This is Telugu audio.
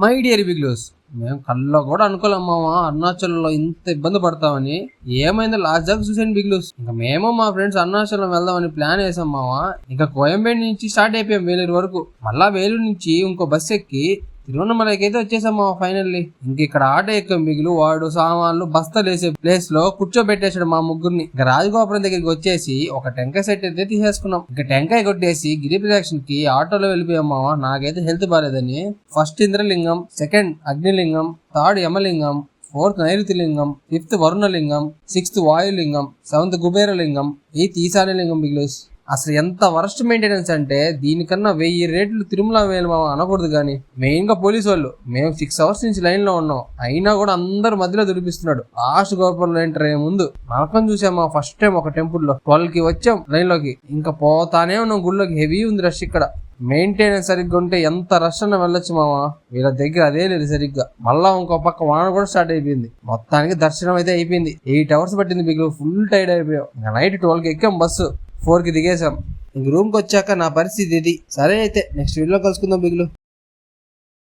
మై డియర్ బిగ్లూస్, మేము కల్లో కూడా అనుకోలేమ్మా అరుణాచలంలో ఇంత ఇబ్బంది పడతామని. ఏమైందో లాస్ట్ దాకా చూసాను బిగ్లూస్. ఇంకా మేము మా ఫ్రెండ్స్ అరుణాచలం వెళ్దామని ప్లాన్ వేసాం మావా. ఇంకా కోయంబేడు నుంచి స్టార్ట్ అయిపోయాం వేలూరు వరకు. మళ్ళా వేలూరు నుంచి ఇంకో బస్సు ఎక్కి తిరువన్నమలకి అయితే వచ్చేసాం మా ఫైనల్లీ. ఇంక ఇక్కడ ఆటో ఎక్క మిగులు వాడు సామాన్లు బస్తాలు వేసే ప్లేస్ లో కూర్చోబెట్టేసాడు మా ముగ్గురిని. ఇంకా రాజగోపురం దగ్గరికి వచ్చేసి ఒక టెంకాయ సెట్ అయితే తీసేసుకున్నాం. ఇంకా టెంకాయ కొట్టేసి గిరి ప్రదక్షిణ కి ఆటోలో వెళ్ళిపోయాం మావా. నాకైతే హెల్త్ బాగాలేదని ఫస్ట్ ఇంద్రలింగం, సెకండ్ అగ్నిలింగం, థర్డ్ యమలింగం, ఫోర్త్ నైరుతి లింగం, ఫిఫ్త్ వరుణలింగం, సిక్స్త్ వాయులింగం, సెవెంత్ కుబేరలింగం, ఎయిత్ ఈశాన్యలింగం బిగ్లూస్. అసలు ఎంత వరస్ట్ మెయింటెనెన్స్ అంటే దీనికన్నా 1000 రేట్లు తిరుమల వేలు అనకూడదు. కానీ మెయిన్ గా పోలీసు వాళ్ళు మేము 6 hours నుంచి లైన్ లో ఉన్నాం, అయినా కూడా అందరు మధ్యలో దురిపిస్తున్నాడు. లాస్ట్ గోపురంలో ఎంటర్ అయ్యే ముందు నరకం చూసామా. ఫస్ట్ టైం ఒక టెంపుల్ లో 12 కి వచ్చాం లైన్ లోకి. ఇంకా పోతానే ఉన్నాం గుళ్ళోకి. హెవీ ఉంది రష్ ఇక్కడ. మెయింటెనెన్స్ సరిగ్గా ఉంటే ఎంత రష్ అన్న వెళ్ళొచ్చు మావా. వీళ్ళ దగ్గర అదే లేదు సరిగ్గా. మళ్ళా ఇంకో పక్క వాన కూడా స్టార్ట్ అయిపోయింది. మొత్తానికి దర్శనం అయితే అయిపోయింది. 8 hours పట్టింది బిగ్గు. ఫుల్ టైర్డ్ అయిపోయాం. నైట్ 12 కి ఎక్కాం బస్సు, 4 కి దిగేసాం. ఇంక రూమ్ కి వచ్చాక నా పరిస్థితి ఇది. సరే అయితే నెక్స్ట్ వీడియోలో కలుసుకుందాం బిగ్లు.